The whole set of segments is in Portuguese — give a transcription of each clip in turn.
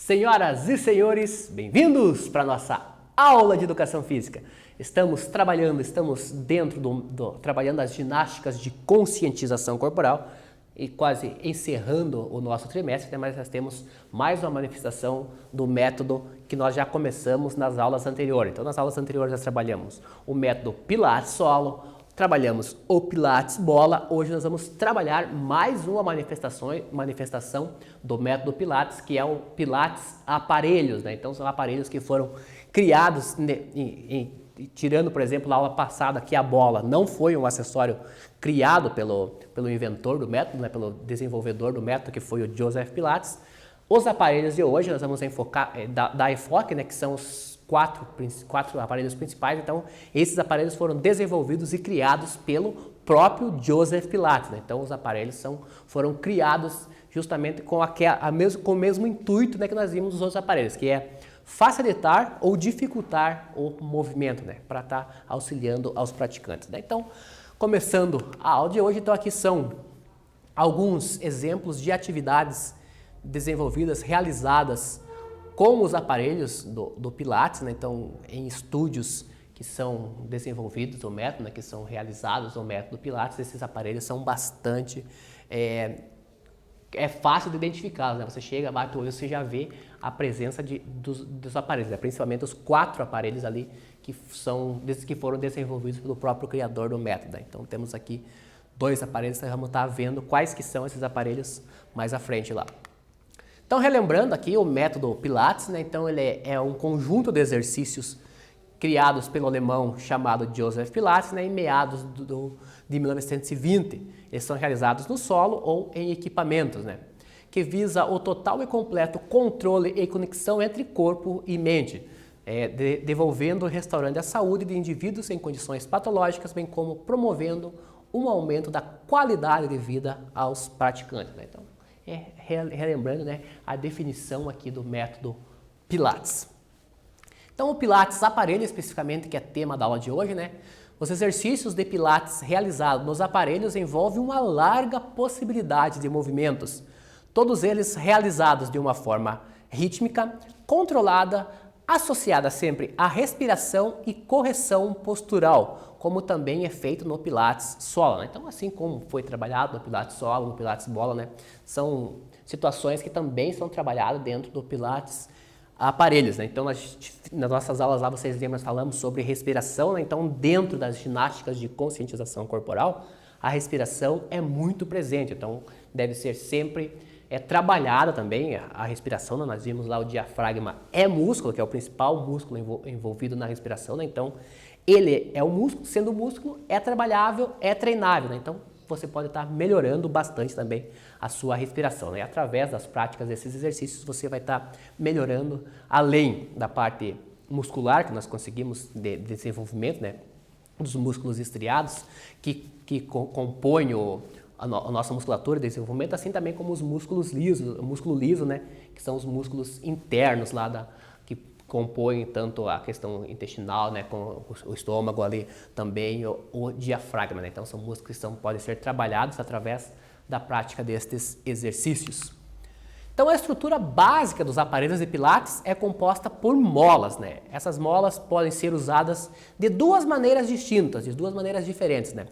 Senhoras e senhores, bem-vindos para a nossa aula de Educação Física. Estamos trabalhando trabalhando as ginásticas de conscientização corporal e quase encerrando o nosso trimestre, né? Mas nós temos mais uma manifestação do método que nós já começamos nas aulas anteriores. Então, nas aulas anteriores nós trabalhamos o método Pilates Solo, trabalhamos o Pilates Bola. Hoje nós vamos trabalhar mais uma manifestação do método Pilates, que é o Pilates Aparelhos, né? Então são aparelhos que foram criados, tirando, por exemplo, na aula passada que a bola não foi um acessório criado pelo inventor do método, né? Pelo desenvolvedor do método, que foi o Joseph Pilates. Os aparelhos de hoje nós vamos dar enfoque, né? Que são os quatro aparelhos principais. Então, esses aparelhos foram desenvolvidos e criados pelo próprio Joseph Pilates, né? Então, os aparelhos foram criados justamente com o mesmo intuito, né, que nós vimos nos outros aparelhos, que é facilitar ou dificultar o movimento, né, para estar auxiliando aos praticantes, né? Então, começando a aula de hoje, então aqui são alguns exemplos de atividades desenvolvidas, realizadas com os aparelhos do Pilates, né? Então, em estúdios que são desenvolvidos o método, né? Que são realizados o método Pilates, esses aparelhos são bastante fácil de identificá-los, né? Você chega, bate o olho, você já vê a presença dos aparelhos, né? Principalmente os 4 aparelhos ali que foram desenvolvidos pelo próprio criador do método, né? Então, temos aqui 2 aparelhos, nós vamos estar vendo quais que são esses aparelhos mais à frente lá. Então, relembrando aqui o método Pilates, né? Então ele é um conjunto de exercícios criados pelo alemão chamado Joseph Pilates, né? Em meados de 1920. Eles são realizados no solo ou em equipamentos, né? Que visa o total e completo controle e conexão entre corpo e mente, devolvendo e restaurando a saúde de indivíduos em condições patológicas, bem como promovendo um aumento da qualidade de vida aos praticantes, né? Então, relembrando, né, a definição aqui do método Pilates. Então, o Pilates Aparelho, especificamente, que é tema da aula de hoje, né? Os exercícios de Pilates realizados nos aparelhos envolvem uma larga possibilidade de movimentos, todos eles realizados de uma forma rítmica, controlada, associada sempre à respiração e correção postural, como também é feito no Pilates Solo, né? Então, assim como foi trabalhado no Pilates Solo, no Pilates Bola, né? São situações que também são trabalhadas dentro do Pilates Aparelhos, né? Então, nas nossas aulas lá, vocês lembram, nós falamos sobre respiração, né? Então, dentro das ginásticas de conscientização corporal, a respiração é muito presente, então deve ser sempre trabalhada também a respiração, né? Nós vimos lá o diafragma é músculo, que é o principal músculo envolvido na respiração, né? Então, ele é um músculo, sendo músculo, é trabalhável, é treinável, né? Então, você pode estar melhorando bastante também a sua respiração, né? E através das práticas desses exercícios, você vai estar melhorando, além da parte muscular que nós conseguimos de desenvolvimento, né? Dos músculos estriados que compõem a nossa musculatura de desenvolvimento, assim também como os músculos lisos, o músculo liso, né? Que são os músculos internos lá que compõem tanto a questão intestinal, né? Com o estômago ali, também o diafragma, né? Então são músculos que podem ser trabalhados através da prática destes exercícios. Então a estrutura básica dos aparelhos de Pilates é composta por molas, né? Essas molas podem ser usadas de 2 maneiras distintas, de 2 maneiras diferentes, né?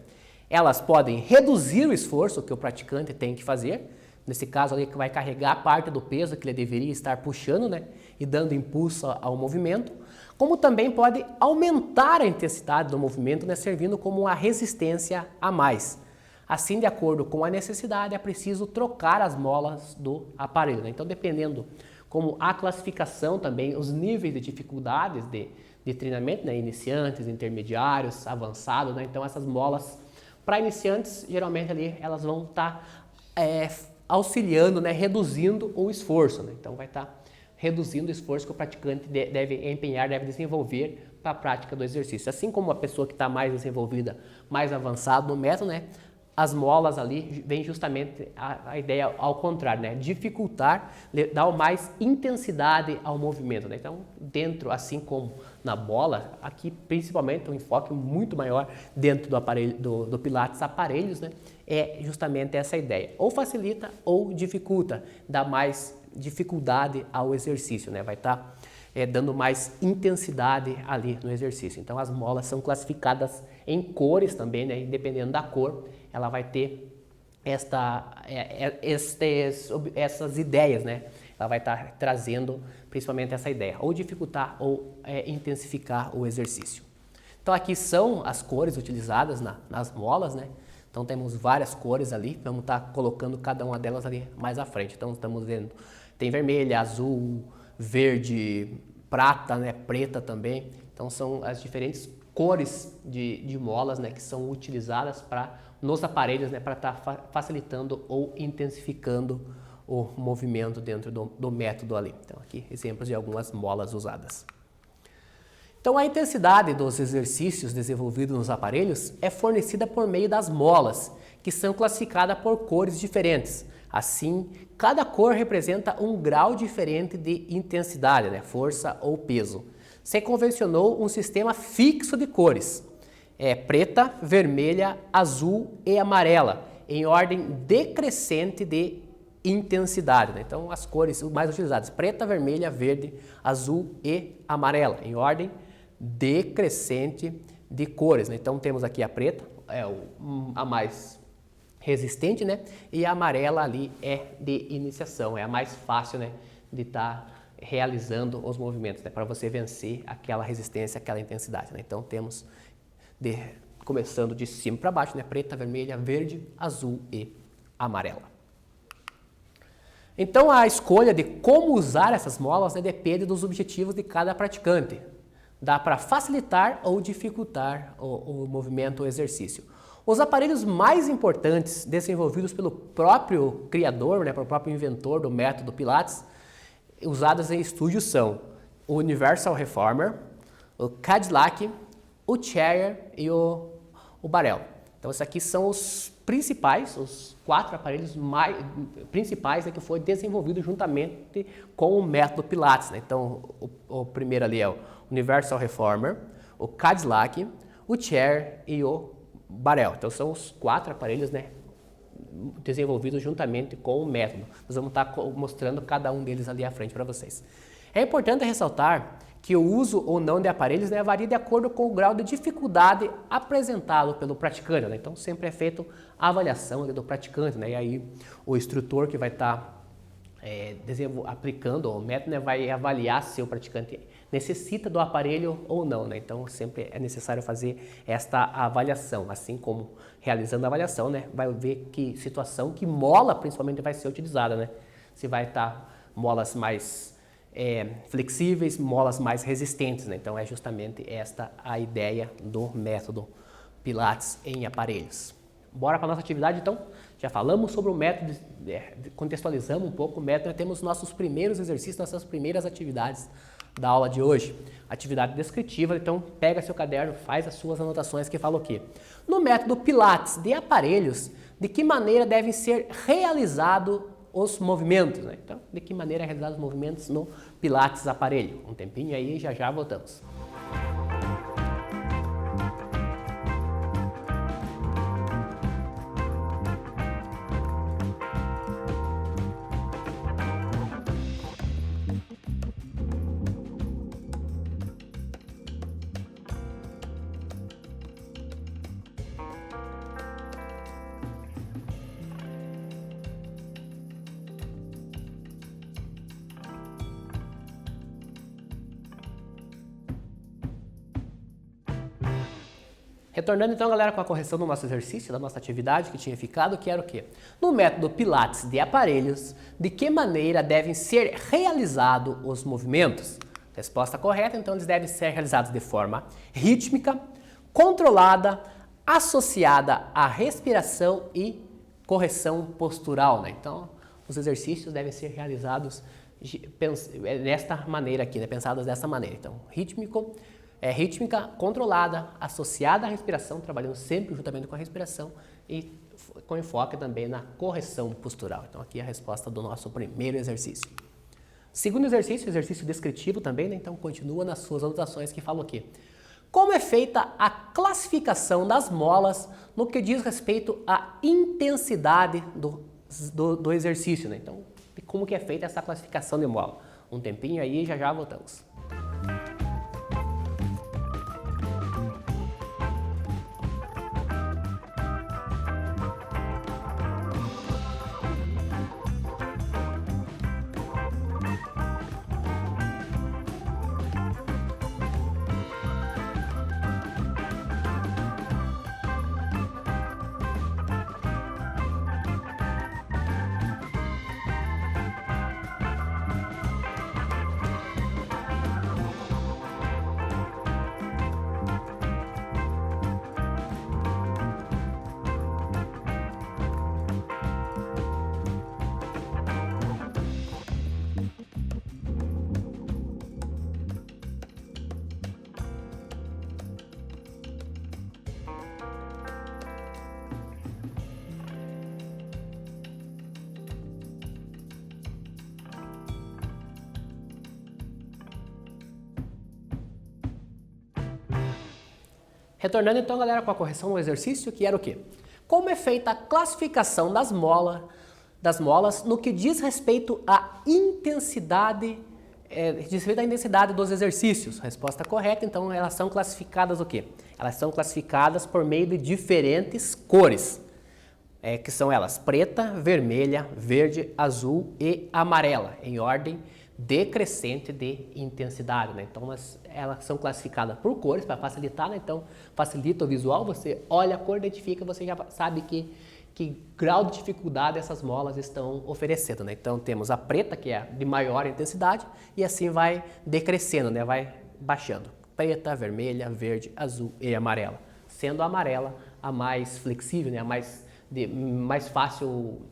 Elas podem reduzir o esforço que o praticante tem que fazer, nesse caso ali que vai carregar parte do peso que ele deveria estar puxando, né, e dando impulso ao movimento, como também pode aumentar a intensidade do movimento, né, servindo como uma resistência a mais. Assim, de acordo com a necessidade, é preciso trocar as molas do aparelho, né? Então, dependendo como a classificação também, os níveis de dificuldades de treinamento, né, iniciantes, intermediários, avançados, né? Então, essas molas para iniciantes, geralmente ali elas vão estar auxiliando, né, reduzindo o esforço, né? Então vai estar reduzindo o esforço que o praticante deve empenhar, deve desenvolver para a prática do exercício. Assim como a pessoa que está mais desenvolvida, mais avançada no método, né, as molas ali vem justamente a ideia ao contrário, né, dificultar, dar mais intensidade ao movimento, né? Então, dentro, assim como na bola, aqui principalmente um enfoque muito maior dentro do aparelho do Pilates Aparelhos, né, é justamente essa ideia, ou facilita ou dificulta, dá mais dificuldade ao exercício, né? Vai estar dando mais intensidade ali no exercício. Então as molas são classificadas em cores também, né? E dependendo da cor, ela vai ter essas ideias, né? Ela vai estar trazendo principalmente essa ideia, ou dificultar ou intensificar o exercício. Então aqui são as cores utilizadas nas molas, né? Então temos várias cores ali, vamos estar colocando cada uma delas ali mais à frente. Então estamos vendo, tem vermelha, azul, verde, prata, né? Preta também. Então são as diferentes cores de molas, né? Que são utilizadas nos aparelhos, né? Para estar facilitando ou intensificando o movimento dentro do método ali. Então aqui exemplos de algumas molas usadas. Então a intensidade dos exercícios desenvolvidos nos aparelhos é fornecida por meio das molas, que são classificadas por cores diferentes. Assim, cada cor representa um grau diferente de intensidade, né, força ou peso. Se convencionou um sistema fixo de cores, preta, vermelha, azul e amarela, em ordem decrescente de intensidade, né? Então as cores mais utilizadas, preta, vermelha, verde, azul e amarela, em ordem decrescente de cores, né? Então temos aqui a preta, a mais resistente, né? E a amarela ali é de iniciação, é a mais fácil, né? De estar realizando os movimentos, né? Para você vencer aquela resistência, aquela intensidade, né? Então temos começando de cima para baixo, né? Preta, vermelha, verde, azul e amarela. Então a escolha de como usar essas molas, né, depende dos objetivos de cada praticante. Dá para facilitar ou dificultar o movimento ou exercício. Os aparelhos mais importantes desenvolvidos pelo próprio criador, né, pelo próprio inventor do método Pilates, usados em estúdios são o Universal Reformer, o Cadillac, o Chair e o Barrel. Então esses aqui são os principais, os 4 aparelhos principais, né, que foi desenvolvido juntamente com o método Pilates, né? Então o primeiro ali é o Universal Reformer, o Cadillac, o Chair e o Barrel. Então são os 4 aparelhos, né, desenvolvidos juntamente com o método. Nós vamos estar mostrando cada um deles ali à frente para vocês. É importante ressaltar que o uso ou não de aparelhos, né, varia de acordo com o grau de dificuldade apresentado pelo praticante, né? Então sempre é feita a avaliação do praticante, né? E aí o instrutor que vai estar aplicando o método, né, vai avaliar se o praticante necessita do aparelho ou não, né? Então sempre é necessário fazer esta avaliação, assim como realizando a avaliação, né, vai ver que situação, que mola principalmente vai ser utilizada, né? Se vai estar molas mais flexíveis, molas mais resistentes, né? Então é justamente esta a ideia do método Pilates em aparelhos. Bora para a nossa atividade então? Já falamos sobre o método, contextualizamos um pouco o método, né? Temos nossos primeiros exercícios, nossas primeiras atividades da aula de hoje. Atividade descritiva, então pega seu caderno, faz as suas anotações que fala o quê? No método Pilates de aparelhos, de que maneira devem ser realizados os movimentos, né? Então, de que maneira realizar os movimentos no Pilates aparelho? Um tempinho aí e já voltamos. Retornando então, galera, com a correção do nosso exercício, da nossa atividade que tinha ficado, que era o quê? No método Pilates de aparelhos, de que maneira devem ser realizados os movimentos? Resposta correta, então eles devem ser realizados de forma rítmica, controlada, associada à respiração e correção postural, né? Então, os exercícios devem ser realizados desta maneira aqui, né? Pensados dessa maneira. Então, rítmica, controlada, associada à respiração, trabalhando sempre juntamente com a respiração e com enfoque também na correção postural. Então aqui é a resposta do nosso primeiro exercício. Segundo exercício descritivo também, né? Então continua nas suas anotações que fala o quê? Como é feita a classificação das molas no que diz respeito à intensidade do exercício, né? Então, de como que é feita essa classificação de mola. Um tempinho aí, já voltamos. Retornando então, galera, com a correção do exercício, que era o quê? Como é feita a classificação das molas no que diz respeito à intensidade, dos exercícios? Resposta correta, então elas são classificadas o quê? Elas são classificadas por meio de diferentes cores, que são elas preta, vermelha, verde, azul e amarela, em ordem decrescente de intensidade, né? Então elas são classificadas por cores para facilitar, né? Então facilita o visual, você olha a cor, identifica, você já sabe que grau de dificuldade essas molas estão oferecendo, né? Então temos a preta, que é de maior intensidade, e assim vai decrescendo, né? Vai baixando. Preta, vermelha, verde, azul e amarela. Sendo a amarela a mais flexível, né? A mais fácil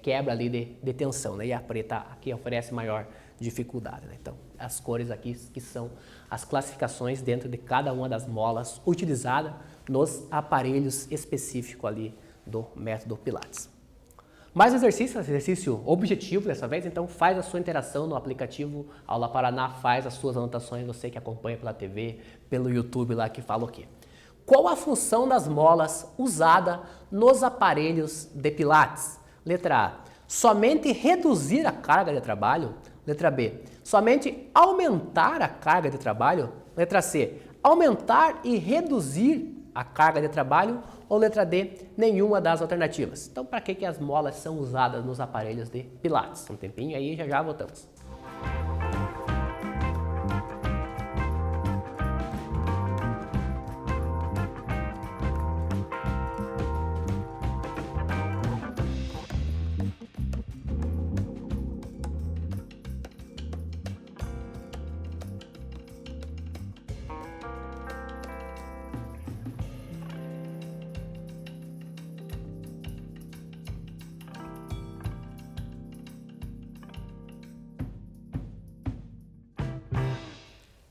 quebra ali de tensão, né? E a preta aqui oferece maior dificuldade, né? Então, as cores aqui que são as classificações dentro de cada uma das molas utilizada nos aparelhos específicos ali do método Pilates. Mais exercício objetivo dessa vez, então faz a sua interação no aplicativo Aula Paraná, faz as suas anotações, você que acompanha pela TV, pelo YouTube lá que fala o quê? Qual a função das molas usada nos aparelhos de Pilates? Letra A, somente reduzir a carga de trabalho. Letra B, somente aumentar a carga de trabalho. Letra C, aumentar e reduzir a carga de trabalho. Ou letra D, nenhuma das alternativas. Então, para que as molas são usadas nos aparelhos de Pilates? Um tempinho aí, já voltamos.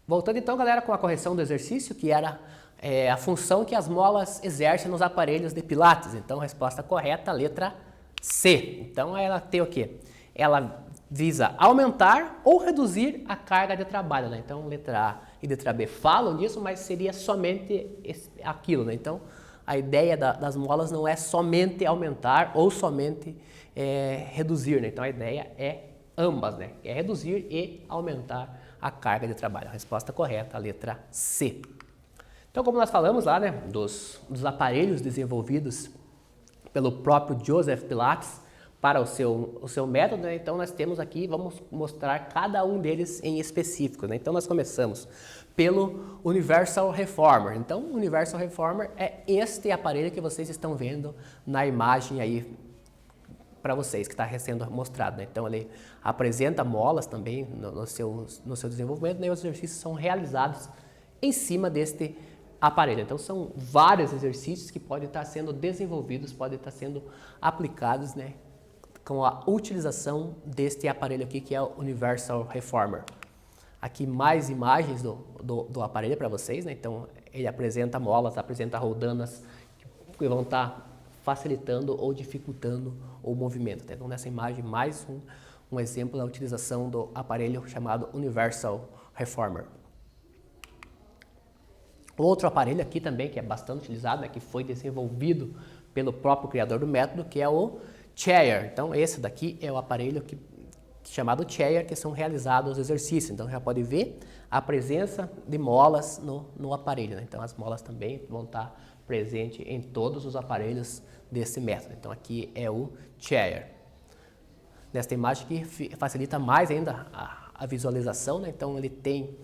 Voltando então, galera, com a correção do exercício, que era a função que as molas exercem nos aparelhos de Pilates. Então, resposta correta, letra C. Então, ela tem o quê? Ela visa aumentar ou reduzir a carga de trabalho, né? Então, letra A e letra B falam disso, mas seria somente aquilo, né? Então, a ideia das molas não é somente aumentar ou somente reduzir, né? Então, a ideia é ambas, né? É reduzir e aumentar a carga de trabalho. A resposta correta, a letra C. Então, como nós falamos lá, né, dos aparelhos desenvolvidos pelo próprio Joseph Pilates para o seu método, né, então nós temos aqui, vamos mostrar cada um deles em específico, né? Então, nós começamos pelo Universal Reformer. Então, o Universal Reformer é este aparelho que vocês estão vendo na imagem aí para vocês, que está sendo mostrado, né? Então, ele apresenta molas também no seu desenvolvimento, né? E os exercícios são realizados em cima deste aparelho. Então, são vários exercícios que podem estar sendo desenvolvidos, podem estar sendo aplicados, né? Com a utilização deste aparelho aqui, que é o Universal Reformer. Aqui mais imagens do aparelho para vocês, né? Então, ele apresenta molas, apresenta roldanas que vão estar facilitando ou dificultando o movimento. Então, nessa imagem, mais um exemplo da utilização do aparelho chamado Universal Reformer. Outro aparelho aqui também, que é bastante utilizado, né, que foi desenvolvido pelo próprio criador do método, que é o Chair. Então, esse daqui é o aparelho chamado chair, que são realizados os exercícios. Então, já pode ver a presença de molas no aparelho, né? Então, as molas também vão estar presentes em todos os aparelhos desse método. Então, aqui é o chair. Nesta imagem que facilita mais ainda a visualização, né? Então, ele tem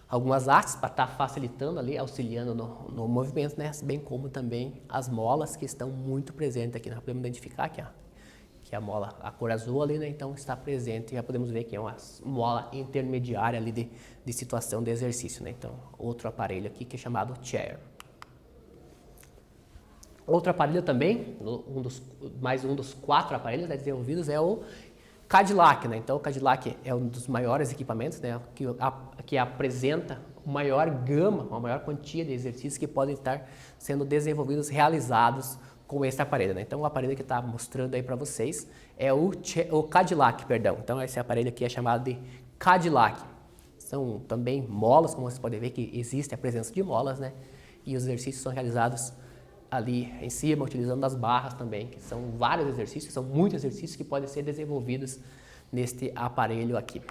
algumas hastes para estar facilitando ali, auxiliando no movimento, né? Bem como também as molas que estão muito presentes aqui. Nós podemos identificar aqui, ó, que a mola, a cor azul ali, né? Então está presente, já podemos ver que é uma mola intermediária ali de situação de exercício, né? Então, outro aparelho aqui que é chamado chair. Outro aparelho também, mais um dos 4 aparelhos, né, desenvolvidos é o Cadillac, né? Então, o Cadillac é um dos maiores equipamentos, né, que apresenta uma maior gama, uma maior quantia de exercícios que podem estar sendo desenvolvidos, realizados com esse aparelho, né? Então, o aparelho que está mostrando aí para vocês é o Cadillac, perdão. Então, esse aparelho aqui é chamado de Cadillac. São também molas, como vocês podem ver que existe a presença de molas, né? E os exercícios são realizados ali em cima, utilizando as barras também, que são vários exercícios, são muitos exercícios que podem ser desenvolvidos neste aparelho aqui.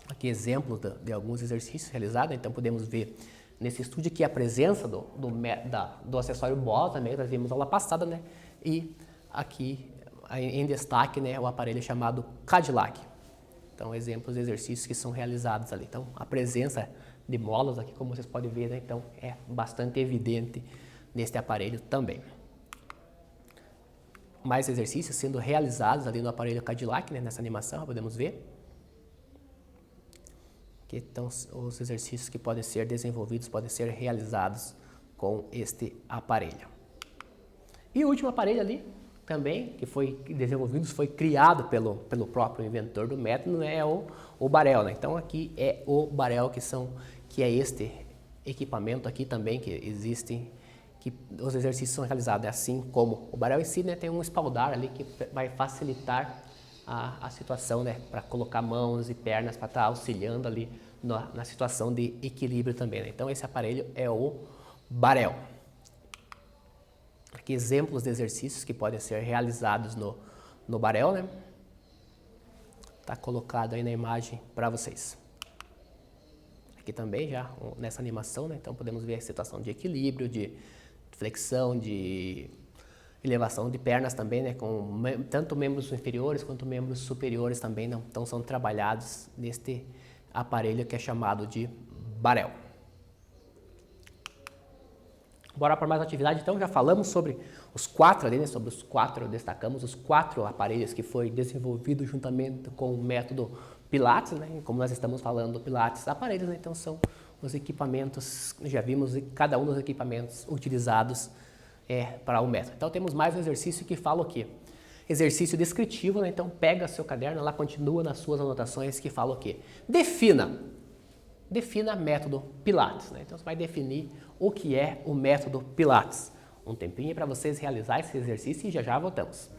Aqui exemplos de alguns exercícios realizados, então podemos ver nesse estúdio aqui a presença do acessório bola também, nós vimos aula passada, né? E aqui em destaque, né, o aparelho chamado Cadillac. Então, exemplos de exercícios que são realizados ali. Então, a presença de molas aqui, como vocês podem ver, né, então é bastante evidente neste aparelho também. Mais exercícios sendo realizados ali no aparelho Cadillac, né, nessa animação, podemos ver. Que estão os exercícios que podem ser desenvolvidos, podem ser realizados com este aparelho. E o último aparelho ali, também, que foi desenvolvido, foi criado pelo próprio inventor do método, né, é o Barrel, né? Então, aqui é o Barrel, que é este equipamento aqui também, que existe, que os exercícios são realizados, assim como o Barrel em si, né, tem um espaldar ali que vai facilitar a situação, né, para colocar mãos e pernas para estar auxiliando ali na situação de equilíbrio também, né? Então, esse aparelho é o Barrel. Aqui exemplos de exercícios que podem ser realizados no Barrel, né? Está colocado aí na imagem para vocês. Aqui também já nessa animação, né? Então podemos ver a situação de equilíbrio, de flexão, de elevação de pernas também, né? Com tanto membros inferiores quanto membros superiores também, não? Então são trabalhados neste aparelho que é chamado de Barrel. Bora para mais atividade, então já falamos sobre os 4 ali, né? Sobre os 4, destacamos os 4 aparelhos que foi desenvolvido juntamente com o método Pilates, né? Como nós estamos falando, Pilates aparelhos, né? Então são os equipamentos, já vimos cada um dos equipamentos utilizados para o método. Então temos mais um exercício que fala o quê? Exercício descritivo, né? Então pega seu caderno lá, continua nas suas anotações que fala o quê? Defina método Pilates, né? Então você vai definir o que é o método Pilates. Um tempinho para vocês realizar esse exercício e já voltamos.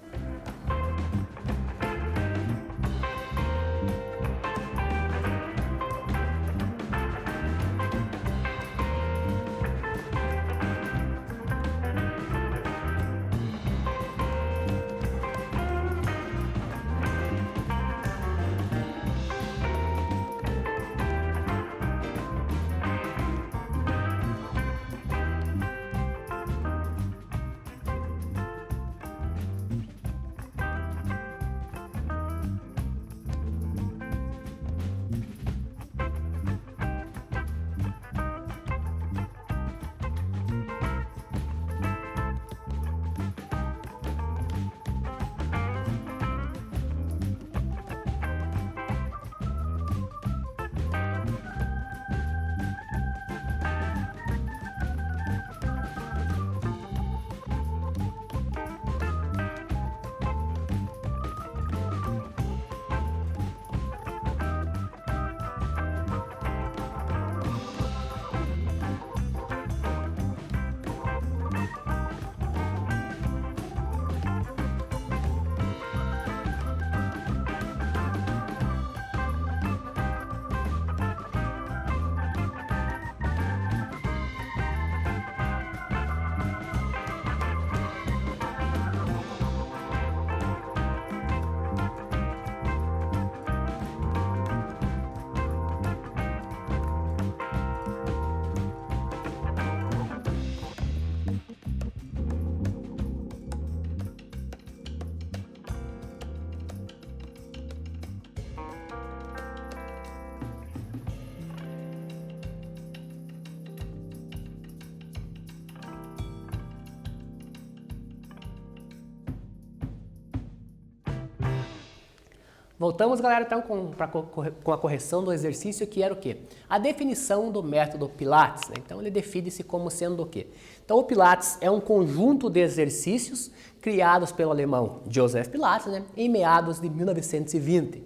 Voltamos, galera, então, com a correção do exercício, que era o quê? A definição do método Pilates, né? Então, ele define-se como sendo o quê? Então, o Pilates é um conjunto de exercícios criados pelo alemão Joseph Pilates, né, em meados de 1920.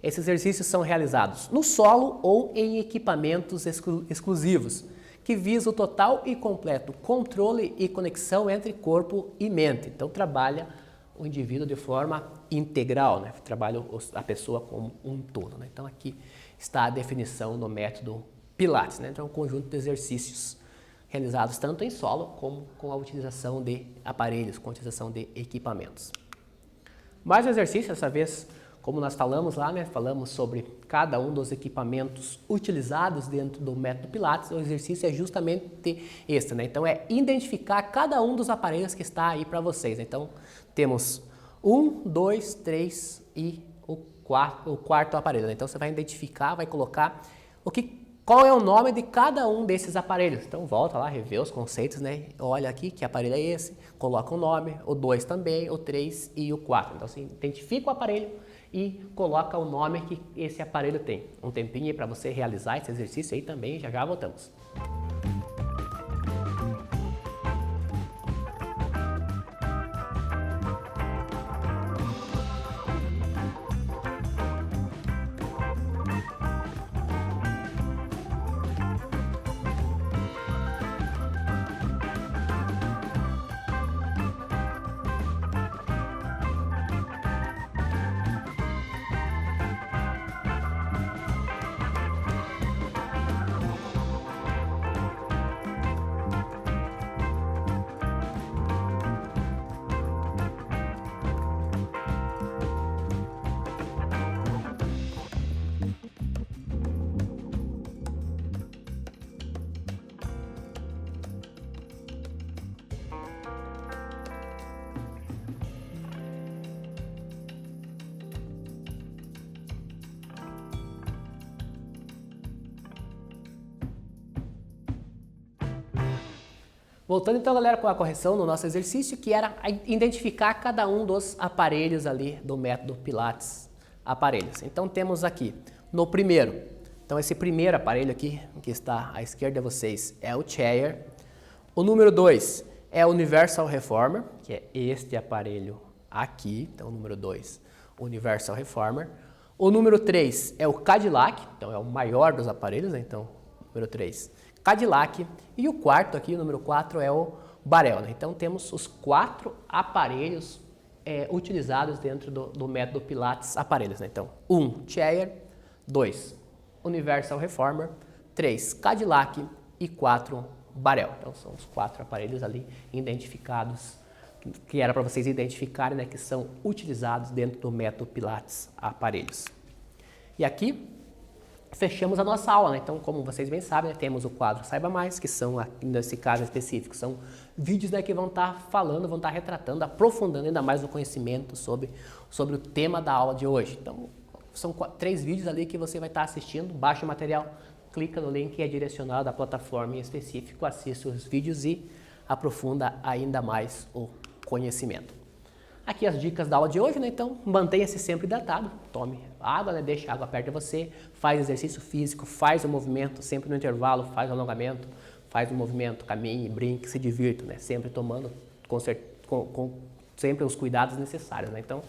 Esses exercícios são realizados no solo ou em equipamentos exclusivos, que visam o total e completo controle e conexão entre corpo e mente. Então, trabalha o indivíduo de forma integral, né? Trabalha a pessoa como um todo, né? Então, aqui está a definição do método Pilates, né? Então, é um conjunto de exercícios realizados tanto em solo como com a utilização de aparelhos, com a utilização de equipamentos. Mais um exercício, dessa vez, como nós falamos lá, né? Falamos sobre cada um dos equipamentos utilizados dentro do método Pilates. O exercício é justamente este, né? Então, é identificar cada um dos aparelhos que está aí para vocês. Então, temos 1, 2, 3 e o quarto aparelho, né? Então, você vai identificar, vai colocar qual é o nome de cada um desses aparelhos. Então, volta lá, revê os conceitos, né? Olha aqui que aparelho é esse, coloca o nome, o 2 também, o 3 e o 4. Então, você identifica o aparelho e coloca o nome que esse aparelho tem. Um tempinho aí para você realizar esse exercício aí também, já voltamos. Voltando então, galera, com a correção no nosso exercício, que era identificar cada um dos aparelhos ali do método Pilates aparelhos. Então, temos aqui no primeiro, então esse primeiro aparelho aqui, que está à esquerda de vocês, é o Chair. O número 2 é o Universal Reformer, que é este aparelho aqui, então o número 2, Universal Reformer. O número 3 é o Cadillac, então é o maior dos aparelhos, né? Então, número 3, Cadillac, e o quarto aqui, o número 4, é o Barell, né? Então, temos os 4 aparelhos utilizados dentro do método Pilates aparelhos, né? Então, 1, Chair, 2, Universal Reformer, 3, Cadillac e 4, Barell. Então, são os 4 aparelhos ali identificados, que era para vocês identificarem, né, que são utilizados dentro do método Pilates aparelhos. E aqui fechamos a nossa aula, né? Então, como vocês bem sabem, né, temos o quadro Saiba Mais, que são, nesse caso específico, são vídeos, né, que vão estar falando, vão estar retratando, aprofundando ainda mais o conhecimento sobre o tema da aula de hoje. Então, são 3 vídeos ali que você vai estar assistindo, baixa o material, clica no link que é direcionado à plataforma em específico, assiste os vídeos e aprofunda ainda mais o conhecimento. Aqui as dicas da aula de hoje, né? Então, mantenha-se sempre hidratado, tome água, né? Deixe a água perto de você, faz exercício físico, faz o movimento, sempre no intervalo, faz o alongamento, faz o movimento, caminhe, brinque, se divirta, né? Sempre tomando sempre os cuidados necessários, né? Então,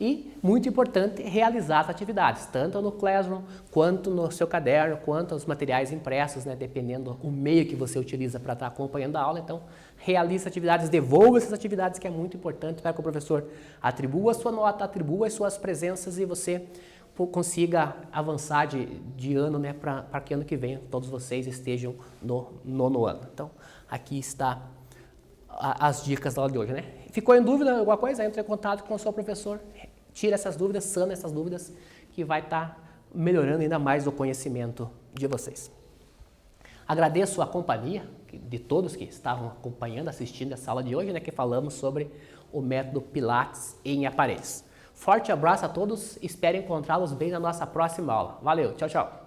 e muito importante realizar as atividades, tanto no Classroom, quanto no seu caderno, quanto os materiais impressos, né? Dependendo do meio que você utiliza para estar acompanhando a aula. Então, realize atividades, devolva essas atividades, que é muito importante para que o professor atribua a sua nota, atribua as suas presenças e você consiga avançar de ano, né? Para que ano que vem todos vocês estejam no 9º ano. Então, aqui está as dicas da aula de hoje, né? Ficou em dúvida alguma coisa? Entre em contato com o seu professor, tira essas dúvidas, sana essas dúvidas, que vai estar melhorando ainda mais o conhecimento de vocês. Agradeço a companhia de todos que estavam acompanhando, assistindo essa aula de hoje, né? Que falamos sobre o método Pilates em aparelhos. Forte abraço a todos, espero encontrá-los bem na nossa próxima aula. Valeu, tchau, tchau!